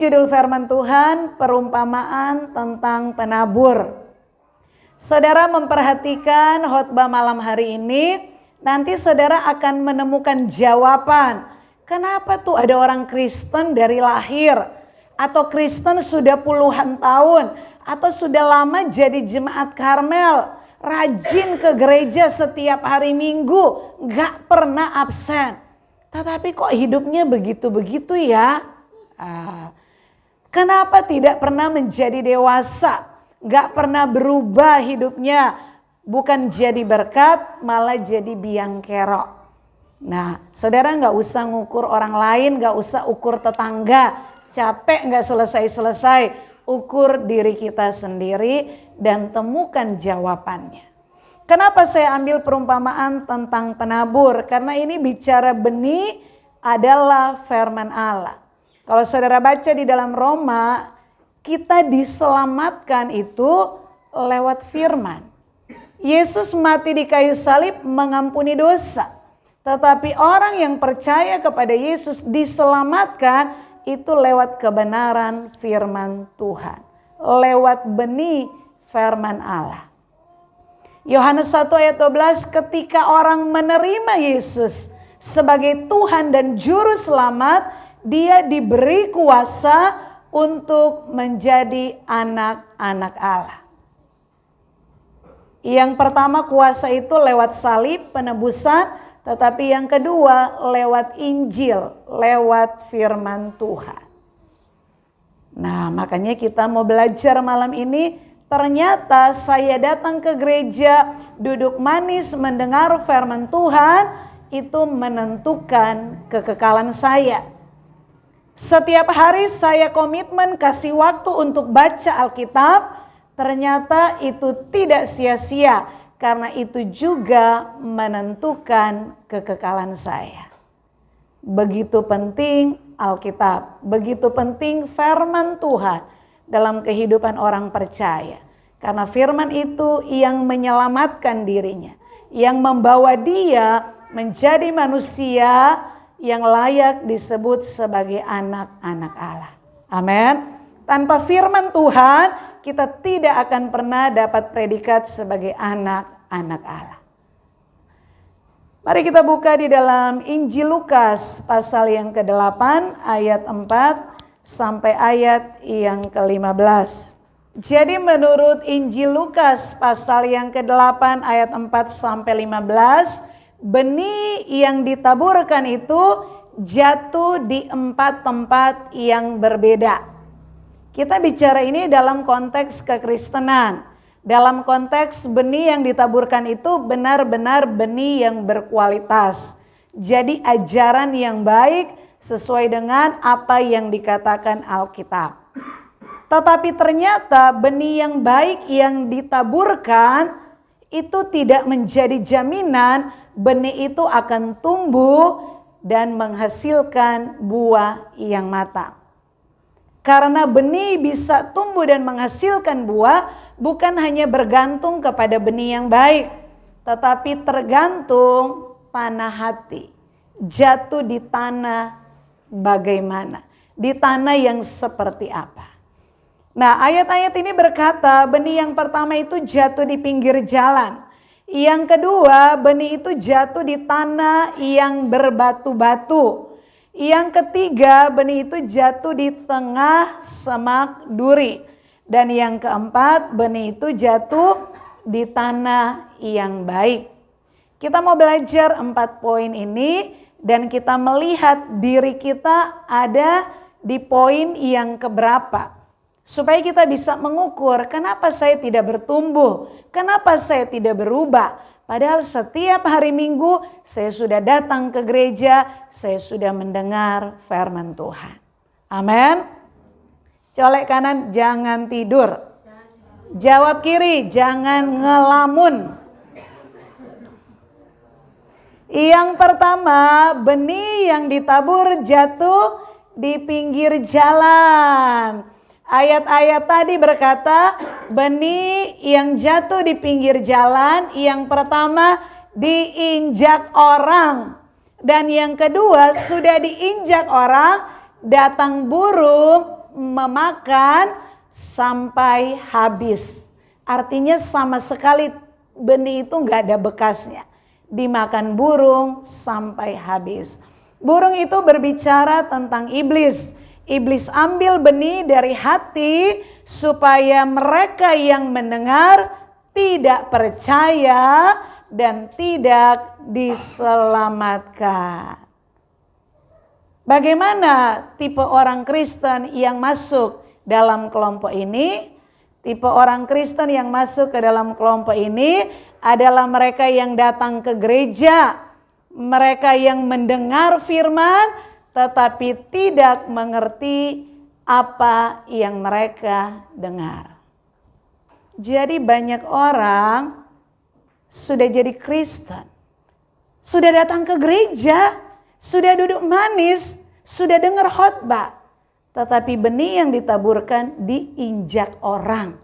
Judul firman Tuhan, perumpamaan tentang penabur. Saudara memperhatikan khotbah malam hari ini, nanti saudara akan menemukan jawaban. Kenapa tuh ada orang Kristen dari lahir, atau Kristen sudah puluhan tahun, atau sudah lama jadi jemaat Karmel, rajin ke gereja setiap hari Minggu, gak pernah absen. Tetapi kok hidupnya begitu-begitu ya? Kenapa tidak pernah menjadi dewasa? Gak pernah berubah hidupnya. Bukan jadi berkat, malah jadi biang kerok. Nah, saudara gak usah ngukur orang lain, gak usah ukur tetangga. Capek gak selesai-selesai. Ukur diri kita sendiri dan temukan jawabannya. Kenapa saya ambil perumpamaan tentang penabur? Karena ini bicara benih adalah firman Allah. Kalau saudara baca di dalam Roma, kita diselamatkan itu lewat firman. Yesus mati di kayu salib mengampuni dosa. Tetapi orang yang percaya kepada Yesus diselamatkan itu lewat kebenaran firman Tuhan. Lewat benih firman Allah. Yohanes 1 ayat 12, ketika orang menerima Yesus sebagai Tuhan dan Juru Selamat, dia diberi kuasa untuk menjadi anak-anak Allah. Yang pertama kuasa itu lewat salib penebusan, tetapi yang kedua lewat Injil, lewat firman Tuhan. Nah, makanya kita mau belajar malam ini, ternyata saya datang ke gereja, duduk manis mendengar firman Tuhan, itu menentukan kekekalan saya. Setiap hari saya komitmen kasih waktu untuk baca Alkitab, ternyata itu tidak sia-sia karena itu juga menentukan kekekalan saya. Begitu penting Alkitab, begitu penting firman Tuhan dalam kehidupan orang percaya. Karena firman itu yang menyelamatkan dirinya, yang membawa dia menjadi manusia yang layak disebut sebagai anak-anak Allah. Amin. Tanpa firman Tuhan, kita tidak akan pernah dapat predikat sebagai anak-anak Allah. Mari kita buka di dalam Injil Lukas pasal yang ke-8 ayat 4 sampai ayat yang ke-15. Jadi menurut Injil Lukas pasal yang ke-8 ayat 4 sampai 15, benih yang ditaburkan itu jatuh di 4 tempat yang berbeda. Kita bicara ini dalam konteks kekristenan. Dalam konteks benih yang ditaburkan itu benar-benar benih yang berkualitas. Jadi ajaran yang baik sesuai dengan apa yang dikatakan Alkitab. Tetapi ternyata benih yang baik yang ditaburkan itu tidak menjadi jaminan benih itu akan tumbuh dan menghasilkan buah yang matang. Karena benih bisa tumbuh dan menghasilkan buah bukan hanya bergantung kepada benih yang baik, tetapi tergantung tanah hati. Jatuh di tanah bagaimana? Di tanah yang seperti apa? Nah, ayat-ayat ini berkata benih yang pertama itu jatuh di pinggir jalan. Yang kedua, benih itu jatuh di tanah yang berbatu-batu. Yang ketiga, benih itu jatuh di tengah semak duri. Dan yang keempat, benih itu jatuh di tanah yang baik. Kita mau belajar 4 poin ini dan kita melihat diri kita ada di poin yang keberapa. Supaya kita bisa mengukur kenapa saya tidak bertumbuh, kenapa saya tidak berubah. Padahal setiap hari Minggu saya sudah datang ke gereja, saya sudah mendengar firman Tuhan. Amin. Colek kanan, jangan tidur. Jawab kiri, jangan ngelamun. Yang pertama, benih yang ditabur jatuh di pinggir jalan. Ayat-ayat tadi berkata benih yang jatuh di pinggir jalan, yang pertama diinjak orang. Dan yang kedua sudah diinjak orang, datang burung memakan sampai habis. Artinya sama sekali benih itu nggak ada bekasnya. Dimakan burung sampai habis. Burung itu berbicara tentang iblis. Iblis ambil benih dari hati supaya mereka yang mendengar tidak percaya dan tidak diselamatkan. Bagaimana tipe orang Kristen yang masuk dalam kelompok ini? Tipe orang Kristen yang masuk ke dalam kelompok ini adalah mereka yang datang ke gereja, mereka yang mendengar firman tetapi tidak mengerti apa yang mereka dengar. Jadi banyak orang sudah jadi Kristen, sudah datang ke gereja, sudah duduk manis, sudah dengar khotbah. Tetapi benih yang ditaburkan diinjak orang.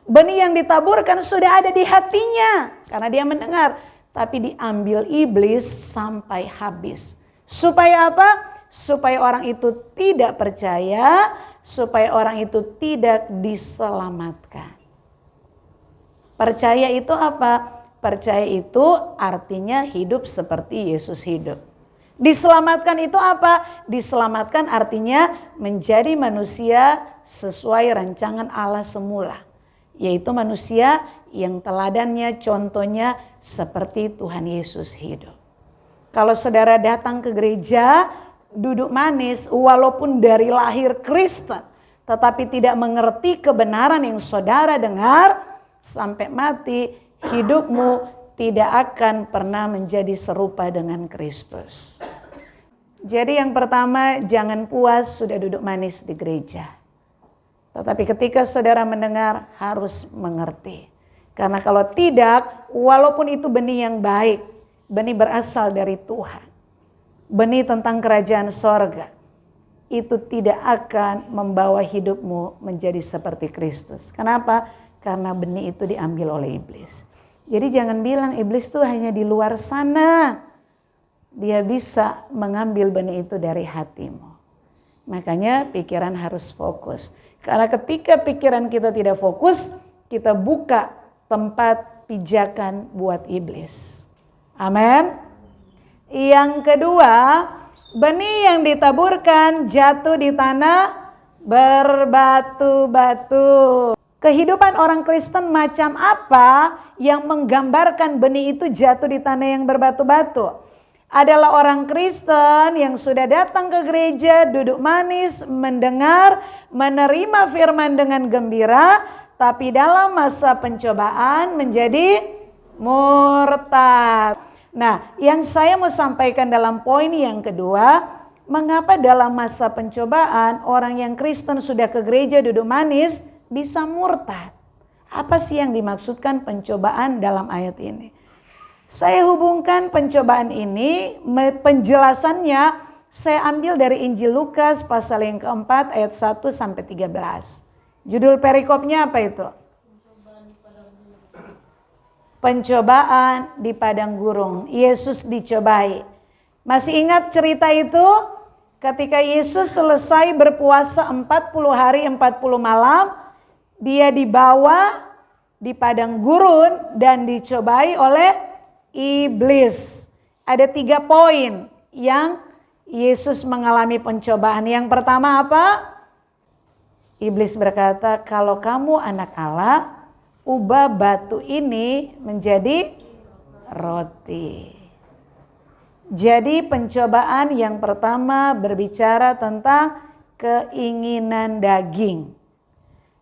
Benih yang ditaburkan sudah ada di hatinya karena dia mendengar. Tapi diambil iblis sampai habis. Supaya apa? Supaya orang itu tidak percaya, supaya orang itu tidak diselamatkan. Percaya itu apa? Percaya itu artinya hidup seperti Yesus hidup. Diselamatkan itu apa? Diselamatkan artinya menjadi manusia sesuai rancangan Allah semula. Yaitu manusia yang teladannya, contohnya seperti Tuhan Yesus hidup. Kalau saudara datang ke gereja, duduk manis walaupun dari lahir Kristen. Tetapi tidak mengerti kebenaran yang saudara dengar, sampai mati hidupmu tidak akan pernah menjadi serupa dengan Kristus. Jadi yang pertama, jangan puas sudah duduk manis di gereja. Tetapi ketika saudara mendengar harus mengerti. Karena kalau tidak, walaupun itu benih yang baik, benih berasal dari Tuhan, benih tentang kerajaan sorga, itu tidak akan membawa hidupmu menjadi seperti Kristus. Kenapa? Karena benih itu diambil oleh iblis. Jadi jangan bilang iblis tuh hanya di luar sana. Dia bisa mengambil benih itu dari hatimu. Makanya pikiran harus fokus. Karena ketika pikiran kita tidak fokus, kita buka tempat pijakan buat iblis. Amin. Yang kedua, benih yang ditaburkan jatuh di tanah berbatu-batu. Kehidupan orang Kristen macam apa yang menggambarkan benih itu jatuh di tanah yang berbatu-batu? Adalah orang Kristen yang sudah datang ke gereja, duduk manis, mendengar, menerima firman dengan gembira, tapi dalam masa pencobaan menjadi murtad. Nah, yang saya mau sampaikan dalam poin yang kedua, mengapa dalam masa pencobaan orang yang Kristen sudah ke gereja duduk manis bisa murtad? Apa sih yang dimaksudkan pencobaan dalam ayat ini? Saya hubungkan pencobaan ini, penjelasannya saya ambil dari Injil Lukas pasal yang keempat ayat 1 sampai 13. Judul perikopnya apa itu? Pencobaan di padang gurun. Yesus dicobai. Masih ingat cerita itu? Ketika Yesus selesai berpuasa 40 hari 40 malam, dia dibawa di padang gurun dan dicobai oleh iblis. Ada 3 poin yang Yesus mengalami pencobaan. Yang pertama apa? Iblis berkata, kalau kamu anak Allah, ubah batu ini menjadi roti. Jadi pencobaan yang pertama berbicara tentang keinginan daging.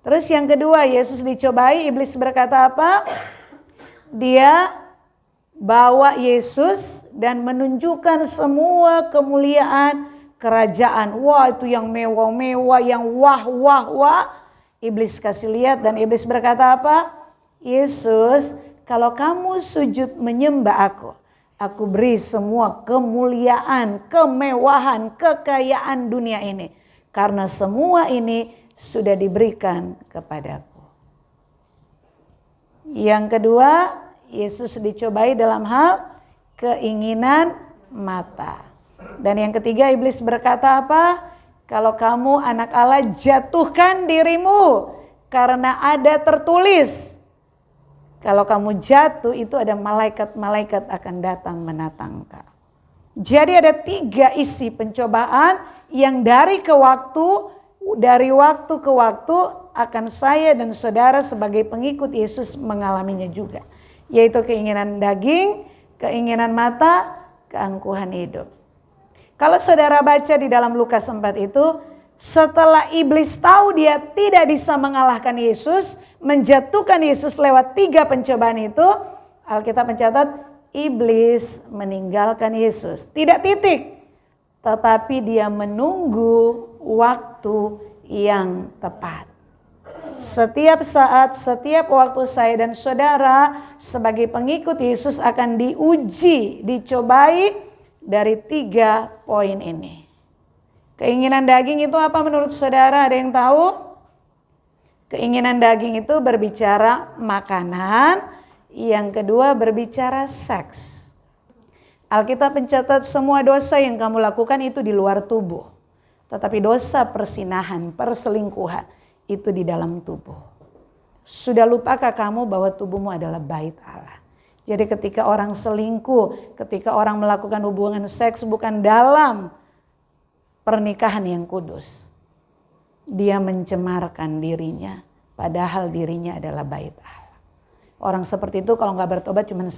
Terus yang kedua, Yesus dicobai, iblis berkata apa? Dia bawa Yesus dan menunjukkan semua kemuliaan kerajaan. Wah, itu yang mewah-mewah, yang wah. Iblis kasih lihat dan iblis berkata apa? Yesus, kalau kamu sujud menyembah aku beri semua kemuliaan, kemewahan, kekayaan dunia ini. Karena semua ini sudah diberikan kepadaku. Yang kedua, Yesus dicobai dalam hal keinginan mata. Dan yang ketiga, iblis berkata apa? Kalau kamu anak Allah, jatuhkan dirimu, karena ada tertulis. Kalau kamu jatuh, itu ada malaikat-malaikat akan datang menatang kau. Jadi ada 3 isi pencobaan yang dari waktu ke waktu akan saya dan saudara sebagai pengikut Yesus mengalaminya juga. Yaitu keinginan daging, keinginan mata, keangkuhan hidup. Kalau saudara baca di dalam Lukas 4 itu, setelah iblis tahu dia tidak bisa mengalahkan Yesus, menjatuhkan Yesus lewat 3 pencobaan itu, Alkitab mencatat iblis meninggalkan Yesus. Tidak titik, tetapi dia menunggu waktu yang tepat. Setiap saat, setiap waktu saya dan saudara sebagai pengikut Yesus akan diuji, dicobai dari 3 poin ini. Keinginan daging itu apa menurut saudara? Ada yang tahu? Keinginan daging itu berbicara makanan, yang kedua berbicara seks. Alkitab mencatat semua dosa yang kamu lakukan itu di luar tubuh. Tetapi dosa persinahan, perselingkuhan itu di dalam tubuh. Sudah lupakah kamu bahwa tubuhmu adalah bait Allah? Jadi ketika orang selingkuh, ketika orang melakukan hubungan seks bukan dalam pernikahan yang kudus, dia mencemarkan dirinya, padahal dirinya adalah bait Allah. Orang seperti itu kalau gak bertobat cuma 1,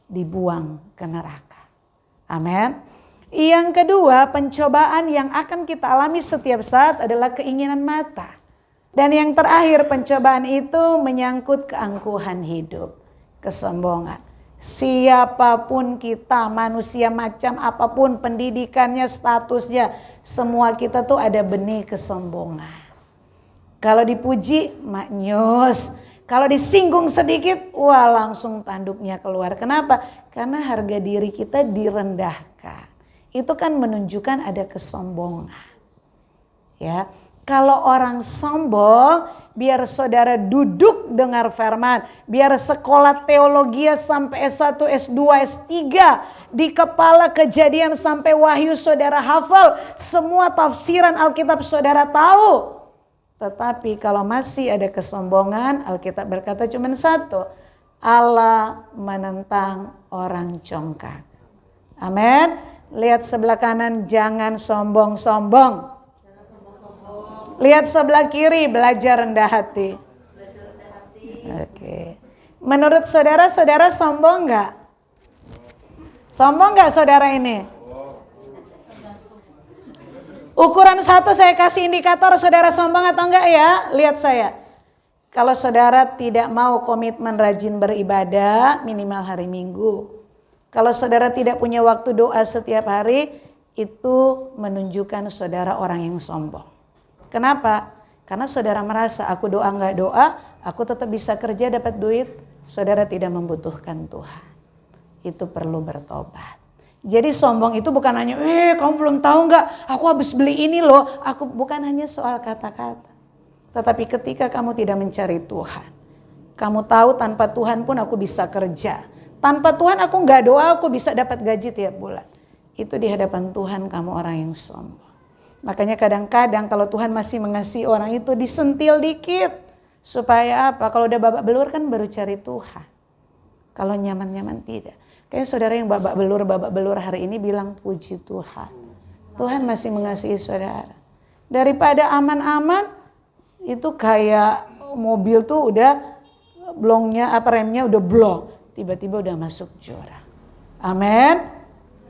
dibuang ke neraka. Amin. Yang kedua, pencobaan yang akan kita alami setiap saat adalah keinginan mata. Dan yang terakhir, pencobaan itu menyangkut keangkuhan hidup, kesombongan. Siapapun kita, manusia macam apapun pendidikannya, statusnya, semua kita tuh ada benih kesombongan. Kalau dipuji, maknyus. Kalau disinggung sedikit, wah langsung tanduknya keluar. Kenapa? Karena harga diri kita direndahkan. Itu kan menunjukkan ada kesombongan. Ya, kalau orang sombong, biar saudara duduk dengar firman, biar sekolah teologi sampai S1, S2, S3, di kepala Kejadian sampai Wahyu saudara hafal, semua tafsiran Alkitab saudara tahu. Tetapi kalau masih ada kesombongan, Alkitab berkata cuma 1, Allah menentang orang congkak. Amin. Lihat sebelah kanan, jangan sombong-sombong. Lihat sebelah kiri, belajar rendah hati. Oke. Menurut saudara sombong nggak? Sombong nggak saudara ini? Ukuran 1 saya kasih indikator saudara sombong atau enggak ya? Lihat saya. Kalau saudara tidak mau komitmen rajin beribadah minimal hari Minggu. Kalau saudara tidak punya waktu doa setiap hari, itu menunjukkan saudara orang yang sombong. Kenapa? Karena saudara merasa aku doa enggak doa, aku tetap bisa kerja dapat duit. Saudara tidak membutuhkan Tuhan. Itu perlu bertobat. Jadi sombong itu bukan hanya, kamu belum tahu nggak? Aku habis beli ini loh. Aku bukan hanya soal kata-kata. Tetapi ketika kamu tidak mencari Tuhan, kamu tahu tanpa Tuhan pun aku bisa kerja. Tanpa Tuhan aku nggak doa, aku bisa dapat gaji tiap bulan. Itu di hadapan Tuhan kamu orang yang sombong. Makanya kadang-kadang kalau Tuhan masih mengasihi orang itu disentil dikit. Supaya apa? Kalau udah babak belur kan baru cari Tuhan. Kalau nyaman-nyaman tidak. Kayaknya saudara yang babak belur hari ini bilang puji Tuhan. Tuhan masih mengasihi saudara. Daripada aman-aman itu kayak mobil tuh udah remnya udah blok. Tiba-tiba udah masuk jurang. Amin.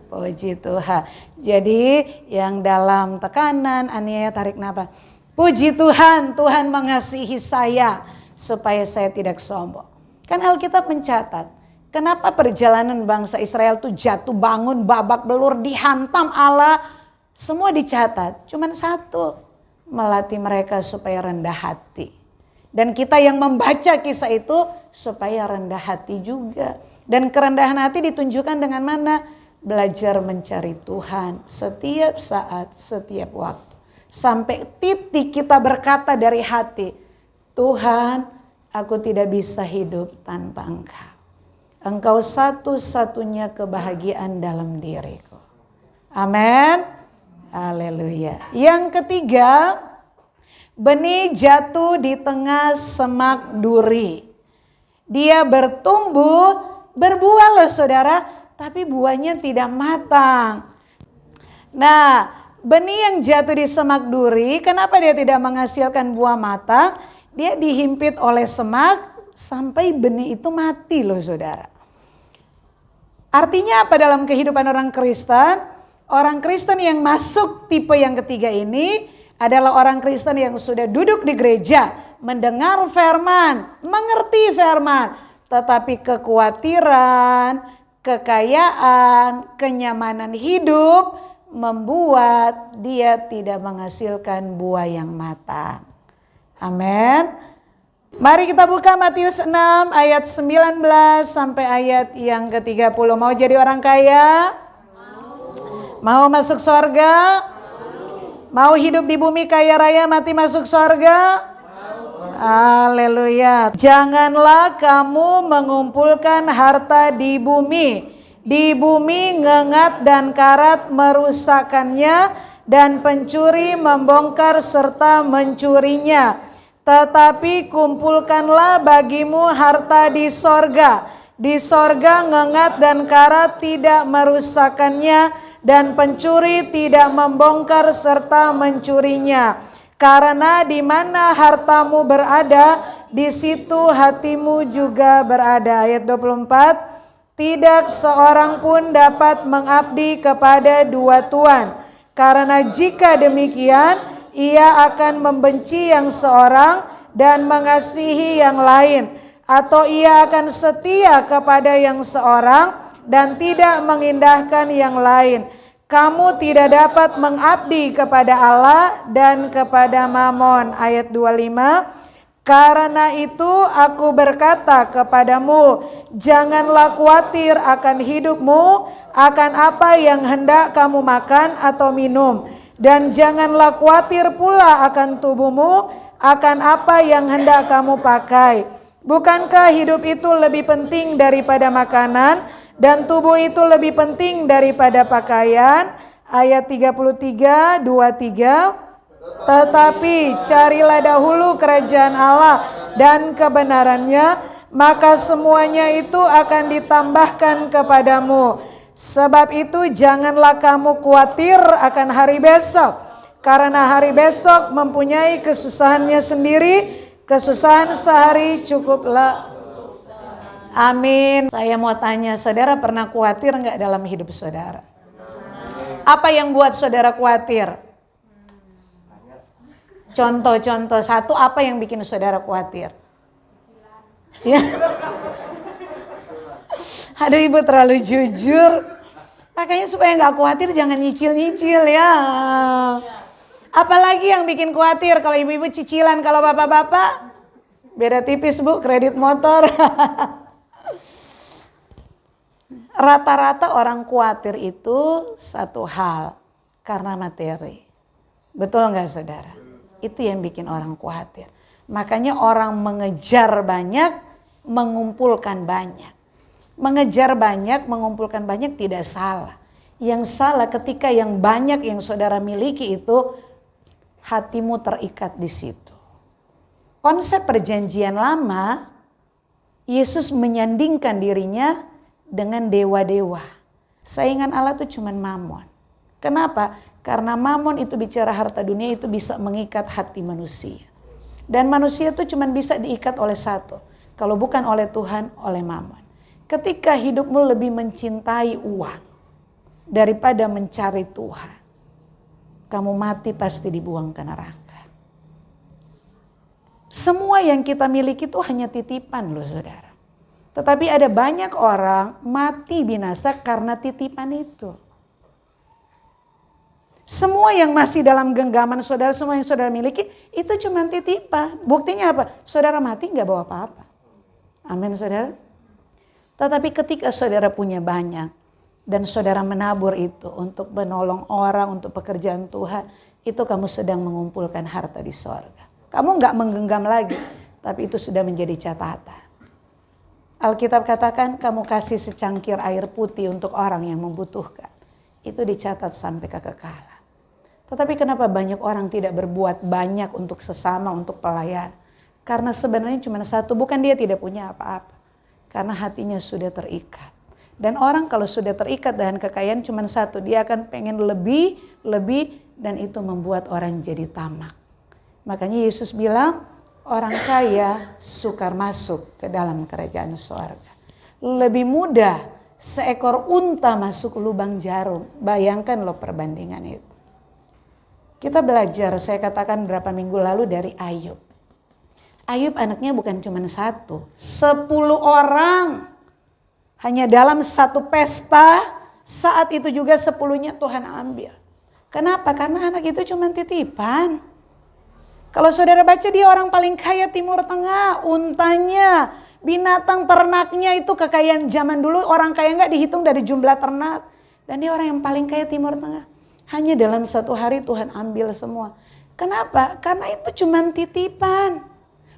Puji Tuhan. Jadi yang dalam tekanan, aniaya, tarik nafas. Puji Tuhan, Tuhan mengasihi saya supaya saya tidak sombong. Kan Alkitab mencatat. Kenapa perjalanan bangsa Israel tuh jatuh bangun, babak belur, dihantam Allah. Semua dicatat. Cuman 1, melatih mereka supaya rendah hati. Dan kita yang membaca kisah itu supaya rendah hati juga. Dan kerendahan hati ditunjukkan dengan mana? Belajar mencari Tuhan setiap saat, setiap waktu. Sampai titik kita berkata dari hati, Tuhan, aku tidak bisa hidup tanpa Engkau. Engkau satu-satunya kebahagiaan dalam diriku. Amin. Haleluya. Yang ketiga, benih jatuh di tengah semak duri. Dia bertumbuh, berbuah loh saudara, tapi buahnya tidak matang. Nah, benih yang jatuh di semak duri, kenapa dia tidak menghasilkan buah matang? Dia dihimpit oleh semak sampai benih itu mati loh saudara. Artinya apa dalam kehidupan orang Kristen? Orang Kristen yang masuk tipe yang ketiga ini adalah orang Kristen yang sudah duduk di gereja, mendengar firman, mengerti firman, tetapi kekhawatiran, kekayaan, kenyamanan hidup membuat dia tidak menghasilkan buah yang matang. Amin. Mari kita buka Matius 6 ayat 19 sampai ayat yang ke-30. Mau jadi orang kaya? Mau masuk surga? Mau hidup di bumi kaya raya mati masuk surga? Haleluya. Janganlah kamu mengumpulkan harta di bumi. Di bumi ngengat dan karat merusakkannya dan pencuri membongkar serta mencurinya. Tetapi kumpulkanlah bagimu harta di sorga. Di sorga ngengat dan karat tidak merusakkannya dan pencuri tidak membongkar serta mencurinya. Karena di mana hartamu berada, di situ hatimu juga berada. Ayat 24. Tidak seorang pun dapat mengabdi kepada dua tuan. Karena jika demikian, ia akan membenci yang seorang dan mengasihi yang lain. Atau ia akan setia kepada yang seorang dan tidak mengindahkan yang lain. Kamu tidak dapat mengabdi kepada Allah dan kepada Mamon. Ayat 25. Karena itu aku berkata kepadamu, janganlah khawatir akan hidupmu, akan apa yang hendak kamu makan atau minum. Dan janganlah khawatir pula akan tubuhmu, akan apa yang hendak kamu pakai. Bukankah hidup itu lebih penting daripada makanan, dan tubuh itu lebih penting daripada pakaian? Ayat 33, 23. Tetapi carilah dahulu kerajaan Allah dan kebenarannya, maka semuanya itu akan ditambahkan kepadamu. Sebab itu janganlah kamu khawatir akan hari besok, karena hari besok mempunyai kesusahannya sendiri. Kesusahan sehari cukuplah. Amin. Saya mau tanya, saudara pernah khawatir enggak dalam hidup saudara? Apa yang buat saudara khawatir? Contoh-contoh satu, apa yang bikin saudara khawatir? Aduh, ibu terlalu jujur. Makanya supaya gak khawatir jangan nyicil-nyicil ya. Apalagi yang bikin khawatir? Kalau ibu-ibu cicilan, kalau bapak-bapak beda tipis bu, kredit motor. Rata-rata orang khawatir itu satu hal, karena materi. Betul gak saudara? Itu yang bikin orang khawatir. Makanya orang mengejar banyak, mengumpulkan banyak. Mengejar banyak, mengumpulkan banyak tidak salah. Yang salah ketika yang banyak yang saudara miliki itu, hatimu terikat di situ. Konsep perjanjian lama, Yesus menyandingkan dirinya dengan dewa-dewa. Saingan Allah itu cuma Mamon. Kenapa? Karena Mamon itu bicara harta dunia itu bisa mengikat hati manusia. Dan manusia itu cuma bisa diikat oleh satu. Kalau bukan oleh Tuhan, oleh Mamon. Ketika hidupmu lebih mencintai uang daripada mencari Tuhan, kamu mati pasti dibuang ke neraka. Semua yang kita miliki itu hanya titipan loh saudara. Tetapi ada banyak orang mati binasa karena titipan itu. Semua yang masih dalam genggaman saudara, semua yang saudara miliki, itu cuma titipan. Buktinya apa? Saudara mati gak bawa apa-apa. Amin saudara. Tetapi ketika saudara punya banyak, dan saudara menabur itu untuk menolong orang, untuk pekerjaan Tuhan, itu kamu sedang mengumpulkan harta di sorga. Kamu gak menggenggam lagi, tapi itu sudah menjadi catatan. Alkitab katakan kamu kasih secangkir air putih untuk orang yang membutuhkan. Itu dicatat sampai kekekalan. Tetapi kenapa banyak orang tidak berbuat banyak untuk sesama, untuk pelayan? Karena sebenarnya cuma satu, bukan dia tidak punya apa-apa. Karena hatinya sudah terikat. Dan orang kalau sudah terikat dengan kekayaan cuma satu, dia akan pengen lebih, dan itu membuat orang jadi tamak. Makanya Yesus bilang, orang kaya sukar masuk ke dalam kerajaan surga. Lebih mudah seekor unta masuk lubang jarum. Bayangkan loh perbandingan itu. Kita belajar, saya katakan berapa minggu lalu dari Ayub. Ayub anaknya bukan cuma satu, 10 orang. Hanya dalam satu pesta, saat itu juga 10-nya Tuhan ambil. Kenapa? Karena anak itu cuma titipan. Kalau saudara baca, dia orang paling kaya Timur Tengah, untanya, binatang ternaknya itu kekayaan zaman dulu. Orang kaya nggak dihitung dari jumlah ternak. Dan dia orang yang paling kaya Timur Tengah. Hanya dalam satu hari Tuhan ambil semua. Kenapa? Karena itu cuma titipan.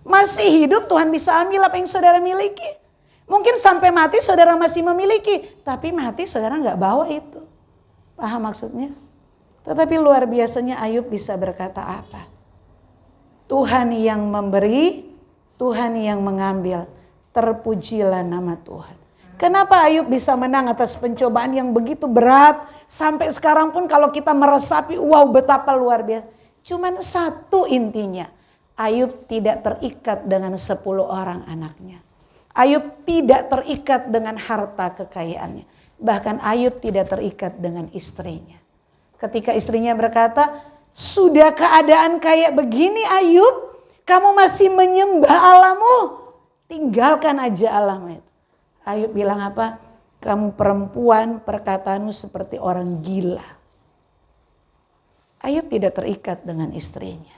Masih hidup Tuhan bisa ambil apa yang saudara miliki. Mungkin sampai mati saudara masih memiliki. Tapi mati saudara nggak bawa itu. Paham maksudnya? Tetapi luar biasanya Ayub bisa berkata apa? Tuhan yang memberi, Tuhan yang mengambil. Terpujilah nama Tuhan. Kenapa Ayub bisa menang atas pencobaan yang begitu berat. Sampai sekarang pun kalau kita meresapi, wow betapa luar biasa. Cuman satu intinya. Ayub tidak terikat dengan 10 orang anaknya. Ayub tidak terikat dengan harta kekayaannya. Bahkan Ayub tidak terikat dengan istrinya. Ketika istrinya berkata, sudah keadaan kayak begini Ayub, kamu masih menyembah Allahmu. Tinggalkan aja Allahmu itu. Ayub bilang apa? Kamu perempuan, perkataanmu seperti orang gila. Ayub tidak terikat dengan istrinya.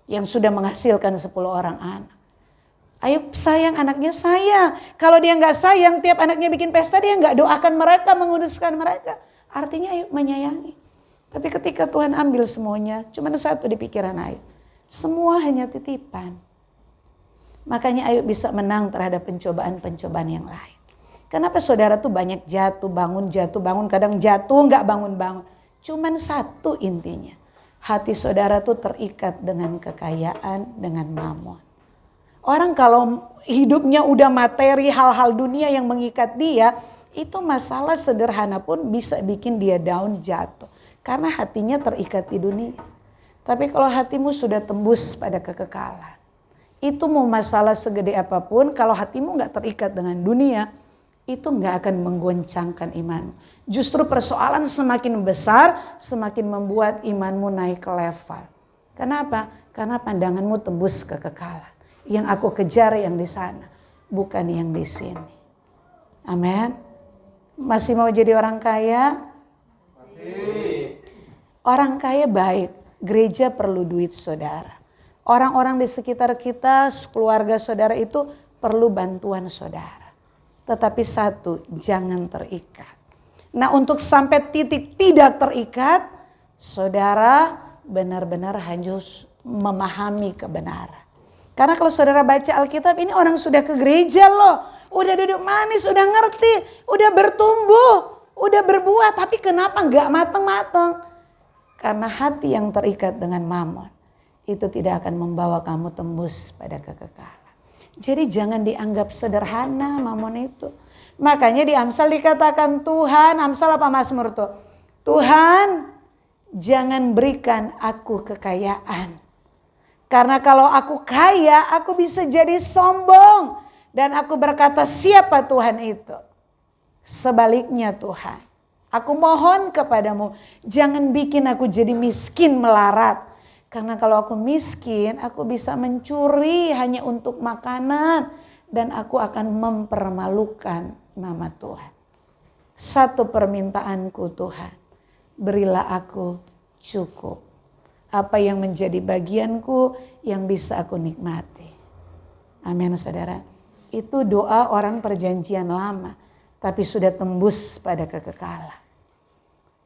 Yang sudah menghasilkan 10 orang anak. Ayub sayang anaknya, sayang. Kalau dia nggak sayang, tiap anaknya bikin pesta, dia nggak doakan mereka, menguduskan mereka. Artinya Ayub menyayangi. Tapi ketika Tuhan ambil semuanya, cuma satu di pikiran Ayub. Semua hanya titipan. Makanya Ayub bisa menang terhadap pencobaan-pencobaan yang lain. Kenapa saudara tuh banyak jatuh bangun, kadang jatuh nggak bangun-bangun. Cuman satu intinya. Hati saudara tuh terikat dengan kekayaan, dengan mamon. Orang kalau hidupnya udah materi, hal-hal dunia yang mengikat dia, itu masalah sederhana pun bisa bikin dia down, jatuh. Karena hatinya terikat di dunia. Tapi kalau hatimu sudah tembus pada kekekalan, itu mau masalah segede apapun, kalau hatimu gak terikat dengan dunia, itu gak akan menggoncangkan imanmu. Justru persoalan semakin besar, semakin membuat imanmu naik ke level. Kenapa? Karena pandanganmu tembus kekekalan. Yang aku kejar yang di sana, bukan yang di sini. Amin. Masih mau jadi orang kaya? Orang kaya baik, gereja perlu duit saudara. Orang-orang di sekitar kita, keluarga saudara itu perlu bantuan saudara. Tetapi satu, jangan terikat. Nah, untuk sampai titik tidak terikat, saudara benar-benar harus memahami kebenaran. Karena kalau saudara baca Alkitab, ini orang sudah ke gereja loh. Udah duduk manis, udah ngerti, udah bertumbuh, udah berbuah. Tapi kenapa gak mateng-mateng? Karena hati yang terikat dengan mamon, itu tidak akan membawa kamu tembus pada kekekalan. Jadi jangan dianggap sederhana mamon itu. Makanya di Amsal dikatakan Tuhan, Amsal apa Mazmur tuh? Tuhan, jangan berikan aku kekayaan. Karena kalau aku kaya, aku bisa jadi sombong. Dan aku berkata, siapa Tuhan itu? Sebaliknya Tuhan, aku mohon kepadamu, jangan bikin aku jadi miskin melarat. Karena kalau aku miskin, aku bisa mencuri hanya untuk makanan. Dan aku akan mempermalukan nama Tuhan. Satu permintaanku Tuhan, berilah aku cukup. Apa yang menjadi bagianku yang bisa aku nikmati. Amin saudara. Itu doa orang perjanjian lama. Tapi sudah tembus pada kekekalan.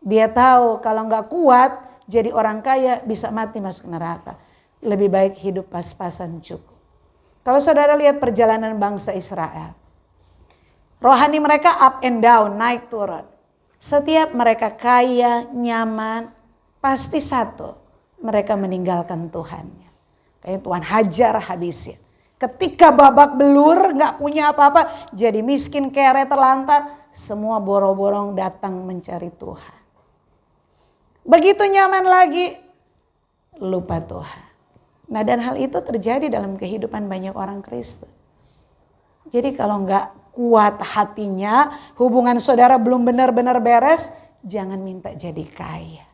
Dia tahu kalau gak kuat jadi orang kaya bisa mati masuk neraka. Lebih baik hidup pas-pasan cukup. Kalau saudara lihat perjalanan bangsa Israel. Rohani mereka up and down, naik turun. Setiap mereka kaya, nyaman, pasti satu, mereka meninggalkan Tuhannya. Kayak Tuhan hajar habisnya. Ketika babak belur, gak punya apa-apa, jadi miskin, kere, terlantar, semua borong-borong datang mencari Tuhan. Begitu nyaman lagi, lupa Tuhan. Nah, dan hal itu terjadi dalam kehidupan banyak orang Kristen. Jadi kalau gak kuat hatinya, hubungan saudara belum benar-benar beres, jangan minta jadi kaya.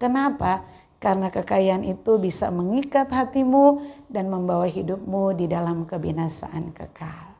Kenapa? Karena kekayaan itu bisa mengikat hatimu dan membawa hidupmu di dalam kebinasaan kekal.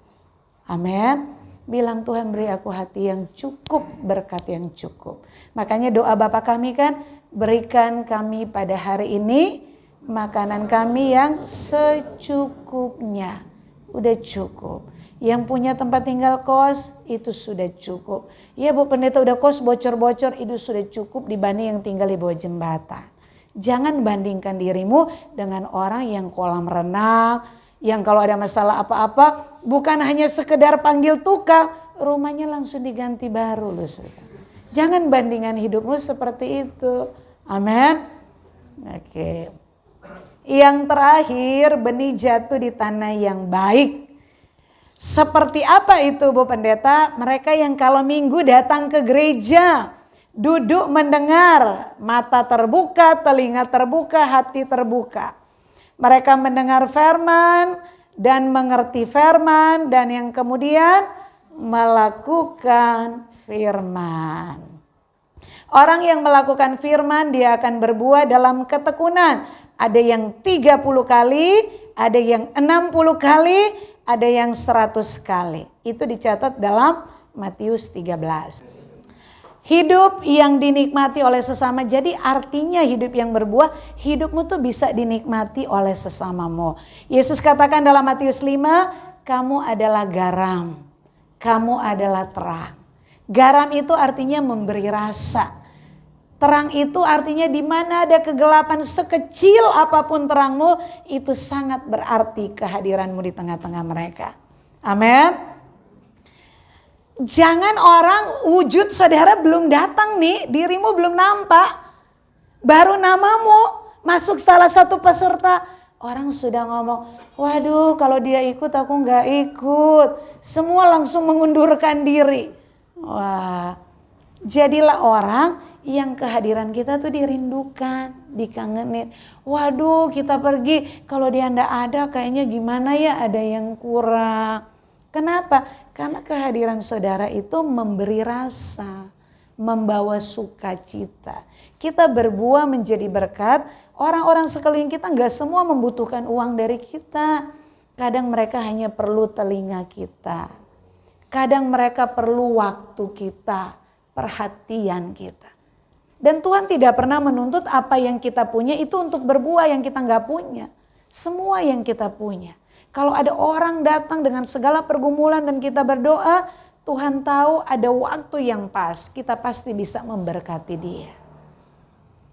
Amin. Bilang, Tuhan beri aku hati yang cukup, berkat yang cukup. Makanya doa Bapa kami kan, berikan kami pada hari ini makanan kami yang secukupnya. Udah cukup. Yang punya tempat tinggal kos itu sudah cukup. Ya Bu Pendeta, udah kos bocor-bocor, itu sudah cukup dibanding yang tinggal di bawah jembatan. Jangan bandingkan dirimu dengan orang yang kolam renang, yang kalau ada masalah apa-apa bukan hanya sekedar panggil tukang, rumahnya langsung diganti baru loh saudara. Jangan bandingkan hidupmu seperti itu. Amin. Oke. Yang terakhir, benih jatuh di tanah yang baik. Seperti apa itu Bu Pendeta? Mereka yang kalau minggu datang ke gereja, duduk mendengar, mata terbuka, telinga terbuka, hati terbuka. Mereka mendengar firman dan mengerti firman dan yang kemudian melakukan firman. Orang yang melakukan firman dia akan berbuah dalam ketekunan. Ada yang 30 kali, ada yang 60 kali, ada yang 100 kali. Itu dicatat dalam Matius 13. Hidup yang dinikmati oleh sesama. Jadi artinya hidup yang berbuah, hidupmu tuh bisa dinikmati oleh sesamamu. Yesus katakan dalam Matius 5, kamu adalah garam, kamu adalah terang. Garam itu artinya memberi rasa. Terang itu artinya di mana ada kegelapan, sekecil apapun terangmu, itu sangat berarti kehadiranmu di tengah-tengah mereka. Amin. Jangan orang wujud saudara belum datang nih, dirimu belum nampak, baru namamu masuk salah satu peserta, orang sudah ngomong, waduh kalau dia ikut aku nggak ikut, semua langsung mengundurkan diri. Wah, jadilah orang yang kehadiran kita tuh dirindukan, dikangenin. Waduh kita pergi, kalau dia ndak ada kayaknya gimana ya, ada yang kurang. Kenapa? Karena kehadiran saudara itu memberi rasa, membawa sukacita. Kita berbuah menjadi berkat, orang-orang sekeliling kita nggak semua membutuhkan uang dari kita. Kadang mereka hanya perlu telinga kita. Kadang mereka perlu waktu kita, perhatian kita. Dan Tuhan tidak pernah menuntut apa yang kita punya itu untuk berbuah yang kita nggak punya. Semua yang kita punya. Kalau ada orang datang dengan segala pergumulan dan kita berdoa, Tuhan tahu ada waktu yang pas. Kita pasti bisa memberkati dia.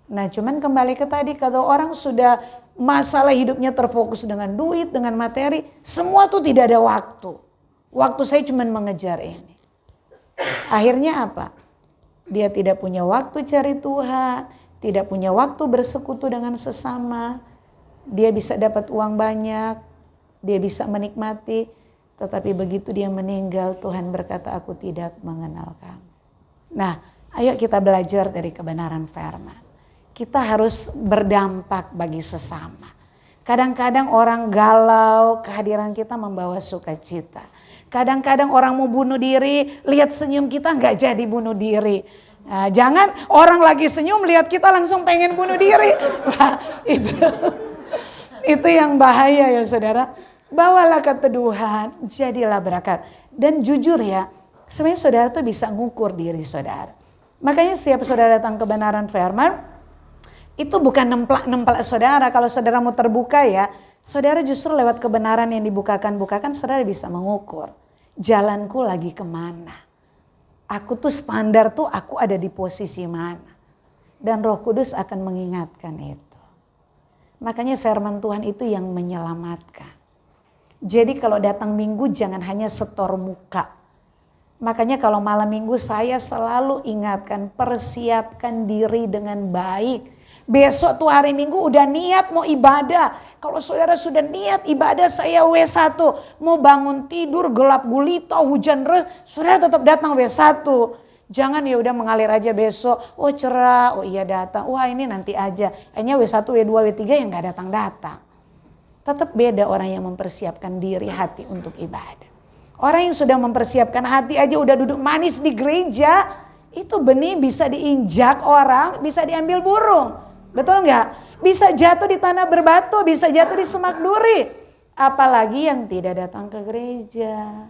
Nah cuman kembali ke tadi, kalau orang sudah masalah hidupnya terfokus dengan duit, dengan materi, semua tuh tidak ada waktu. Waktu saya cuma mengejar ini. Akhirnya apa? Dia tidak punya waktu cari Tuhan, tidak punya waktu bersekutu dengan sesama. Dia bisa dapat uang banyak, dia bisa menikmati, tetapi begitu dia meninggal Tuhan berkata aku tidak mengenal kamu. Nah, ayo kita belajar dari kebenaran firman. Kita harus berdampak bagi sesama. Kadang-kadang orang galau, kehadiran kita membawa sukacita. Kadang-kadang orang mau bunuh diri, lihat senyum kita nggak jadi bunuh diri. Nah, jangan orang lagi senyum lihat kita langsung pengen bunuh diri. Wah, itu yang bahaya ya saudara. Bawalah keteduhan, jadilah berkat. Dan jujur ya, sebenarnya saudara tuh bisa ngukur diri saudara. Makanya setiap saudara datang kebenaran firman, itu bukan nemplak saudara. Kalau saudara mau terbuka ya, saudara justru lewat kebenaran yang dibukakan, saudara bisa mengukur. Jalanku lagi kemana? Aku tuh standar tuh aku ada di posisi mana? Dan Roh Kudus akan mengingatkan itu. Makanya firman Tuhan itu yang menyelamatkan. Jadi kalau datang minggu jangan hanya setor muka. Makanya kalau malam minggu saya selalu ingatkan, persiapkan diri dengan baik. Besok tuh hari Minggu udah niat mau ibadah. Kalau saudara sudah niat ibadah, saya W1. Mau bangun tidur gelap gulita, hujan deras, saudara tetap datang W1. Jangan ya udah mengalir aja besok. Oh cerah, oh iya datang. Wah ini nanti aja. Hanya W1, W2, W3 yang gak datang-datang. Tetap beda orang yang mempersiapkan diri hati untuk ibadah. Orang yang sudah mempersiapkan hati aja udah duduk manis di gereja, itu benih bisa diinjak orang, bisa diambil burung. Betul nggak? Bisa jatuh di tanah berbatu, bisa jatuh di semak duri. Apalagi yang tidak datang ke gereja.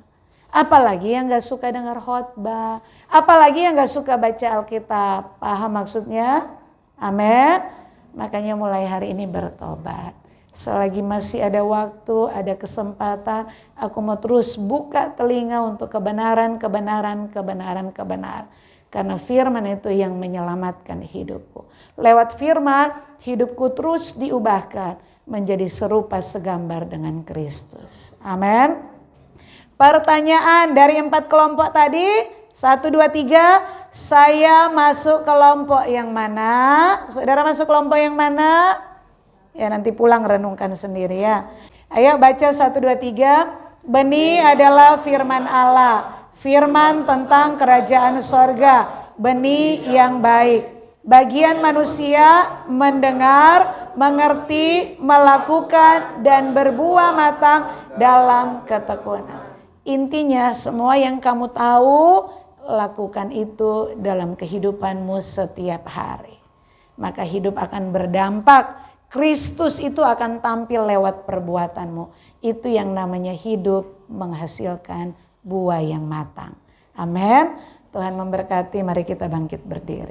Apalagi yang gak suka dengar khotbah. Apalagi yang gak suka baca Alkitab. Paham maksudnya? Amin. Makanya mulai hari ini bertobat. Selagi masih ada waktu, ada kesempatan, aku mau terus buka telinga untuk kebenaran. Karena firman itu yang menyelamatkan hidupku. Lewat firman, hidupku terus diubahkan menjadi serupa segambar dengan Kristus. Amin. Pertanyaan dari 4 kelompok tadi, 1, 2, 3, saya masuk kelompok yang mana? Saudara masuk kelompok yang mana? Ya nanti pulang renungkan sendiri ya. Ayo baca 1, 2, 3. Benih adalah firman Allah. Firman tentang kerajaan sorga. Benih yang baik. Bagian manusia mendengar, mengerti, melakukan dan berbuah matang dalam ketekunan. Intinya semua yang kamu tahu, lakukan itu dalam kehidupanmu setiap hari. Maka hidup akan berdampak. Kristus itu akan tampil lewat perbuatanmu. Itu yang namanya hidup menghasilkan buah yang matang. Amin. Tuhan memberkati, mari kita bangkit berdiri.